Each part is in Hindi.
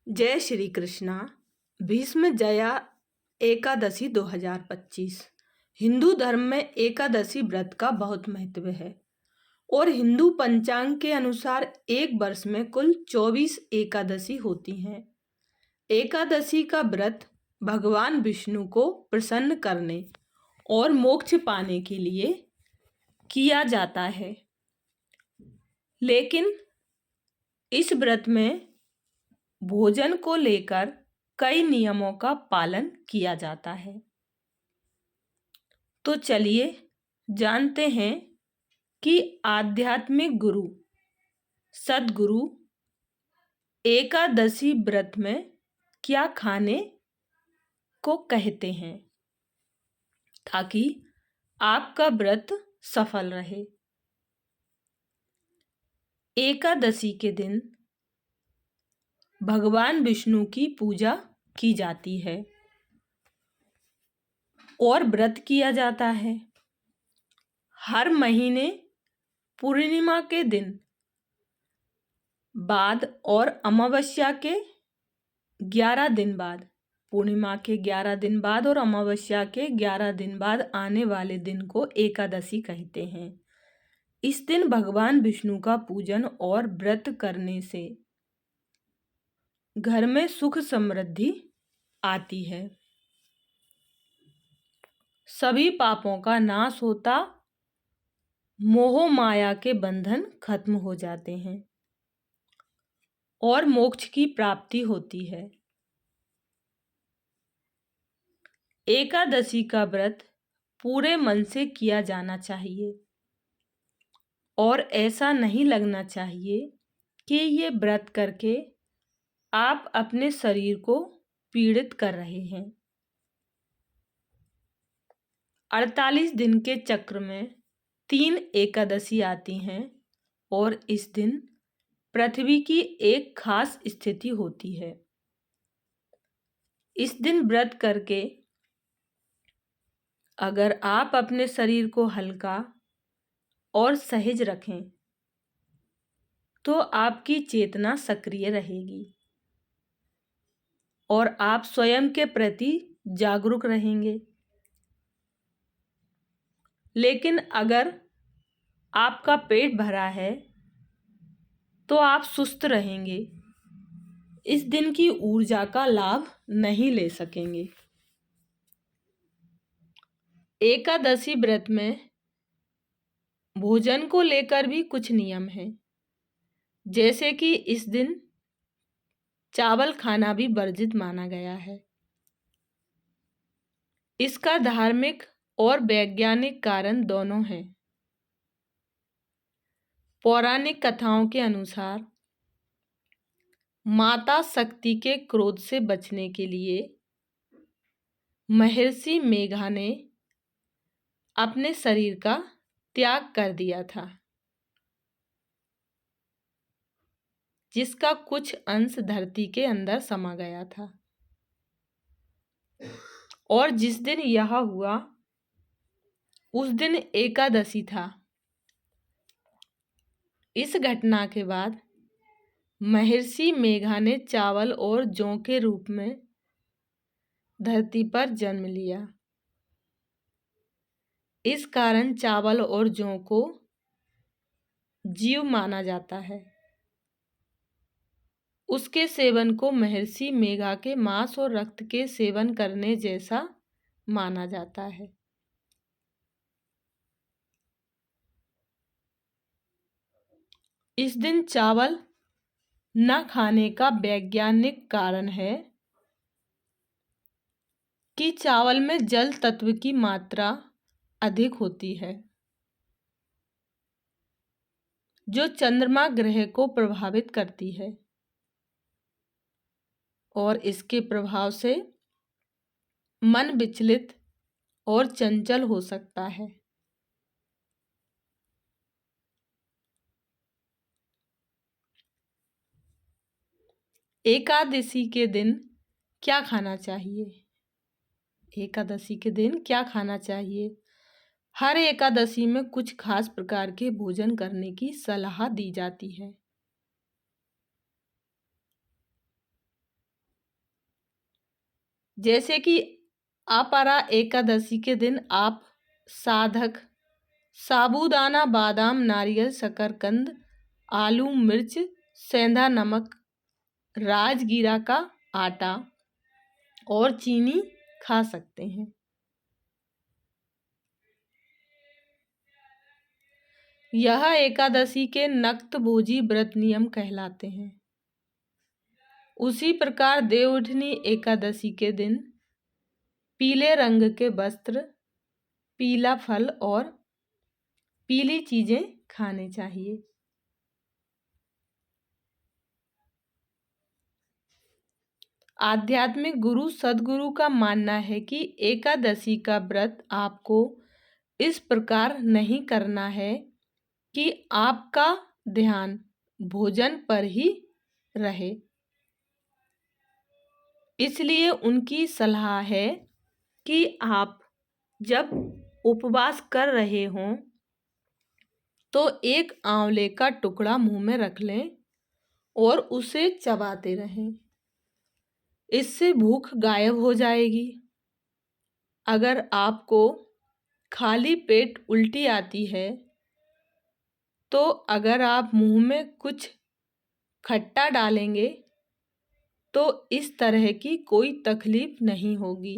जय श्री कृष्णा। भीष्म जया एकादशी 2025। हिंदू धर्म में एकादशी व्रत का बहुत महत्व है और हिंदू पंचांग के अनुसार एक वर्ष में कुल 24 एकादशी होती हैं। एकादशी का व्रत भगवान विष्णु को प्रसन्न करने और मोक्ष पाने के लिए किया जाता है। लेकिन इस व्रत में भोजन को लेकर कई नियमों का पालन किया जाता है। तो चलिए जानते हैं कि आध्यात्मिक गुरु सद्गुरु एकादशी व्रत में क्या खाने को कहते हैं ताकि आपका व्रत सफल रहे। एकादशी के दिन भगवान विष्णु की पूजा की जाती है और व्रत किया जाता है। हर महीने पूर्णिमा के दिन बाद और अमावस्या के 11 दिन बाद, पूर्णिमा के 11 दिन बाद और अमावस्या के 11 दिन बाद आने वाले दिन को एकादशी कहते हैं। इस दिन भगवान विष्णु का पूजन और व्रत करने से घर में सुख समृद्धि आती है, सभी पापों का नाश होता, मोह माया के बंधन खत्म हो जाते हैं और मोक्ष की प्राप्ति होती है। एकादशी का व्रत पूरे मन से किया जाना चाहिए और ऐसा नहीं लगना चाहिए कि ये व्रत करके आप अपने शरीर को पीड़ित कर रहे हैं। 48 दिन के चक्र में 3 एकादशी आती हैं और इस दिन पृथ्वी की एक खास स्थिति होती है। इस दिन व्रत करके अगर आप अपने शरीर को हल्का और सहज रखें तो आपकी चेतना सक्रिय रहेगी और आप स्वयं के प्रति जागरूक रहेंगे। लेकिन अगर आपका पेट भरा है तो आप सुस्त रहेंगे, इस दिन की ऊर्जा का लाभ नहीं ले सकेंगे। एकादशी व्रत में भोजन को लेकर भी कुछ नियम हैं, जैसे कि इस दिन चावल खाना भी वर्जित माना गया है। इसका धार्मिक और वैज्ञानिक कारण दोनों हैं। पौराणिक कथाओं के अनुसार माता शक्ति के क्रोध से बचने के लिए महर्षि मेघा ने अपने शरीर का त्याग कर दिया था, जिसका कुछ अंश धरती के अंदर समा गया था। और जिस दिन यह हुआ उस दिन एकादशी था। इस घटना के बाद महर्षि मेघा ने चावल और जौ के रूप में धरती पर जन्म लिया। इस कारण चावल और जौ को जीव माना जाता है। उसके सेवन को महर्षि मेघा के मांस और रक्त के सेवन करने जैसा माना जाता है। इस दिन चावल न खाने का वैज्ञानिक कारण है कि चावल में जल तत्व की मात्रा अधिक होती है, जो चंद्रमा ग्रह को प्रभावित करती है और इसके प्रभाव से मन विचलित और चंचल हो सकता है। एकादशी के दिन क्या खाना चाहिए? एकादशी के दिन क्या खाना चाहिए? हर एकादशी में कुछ खास प्रकार के भोजन करने की सलाह दी जाती है। जैसे कि अपरा एकादशी के दिन आप साधक साबूदाना, बादाम, नारियल, शकरकंद, आलू, मिर्च, सेंधा नमक, राजगीरा का आटा और चीनी खा सकते हैं। यह एकादशी के नक्तभोजी व्रत नियम कहलाते हैं। उसी प्रकार देवउठनी एकादशी के दिन पीले रंग के वस्त्र, पीला फल और पीली चीजें खाने चाहिए। आध्यात्मिक गुरु सद्गुरु का मानना है कि एकादशी का व्रत आपको इस प्रकार नहीं करना है कि आपका ध्यान भोजन पर ही रहे। इसलिए उनकी सलाह है कि आप जब उपवास कर रहे हों तो एक आंवले का टुकड़ा मुंह में रख लें और उसे चबाते रहें। इससे भूख गायब हो जाएगी। अगर आपको खाली पेट उल्टी आती है तो अगर आप मुंह में कुछ खट्टा डालेंगे तो इस तरह की कोई तकलीफ नहीं होगी।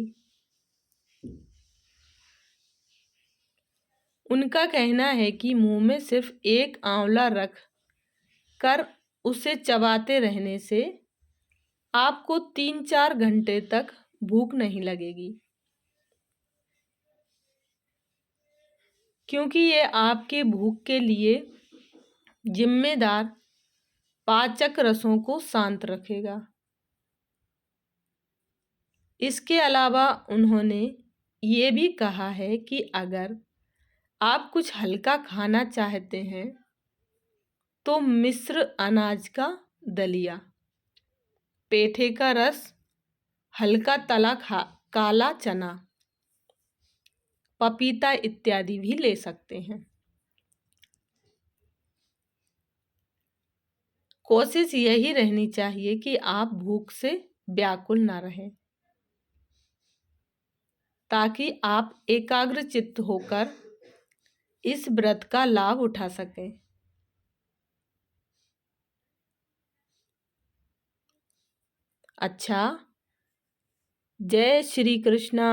उनका कहना है कि मुंह में सिर्फ एक आंवला रख कर उसे चबाते रहने से आपको 3-4 घंटे तक भूख नहीं लगेगी, क्योंकि ये आपके भूख के लिए जिम्मेदार पाचक रसों को शांत रखेगा। इसके अलावा उन्होंने ये भी कहा है कि अगर आप कुछ हल्का खाना चाहते हैं तो मिश्र अनाज का दलिया, पेठे का रस, हल्का तला काला चना, पपीता इत्यादि भी ले सकते हैं। कोशिश यही रहनी चाहिए कि आप भूख से व्याकुल ना रहें, ताकि आप एकाग्रचित्त होकर इस व्रत का लाभ उठा सकें। अच्छा, जय श्री कृष्णा।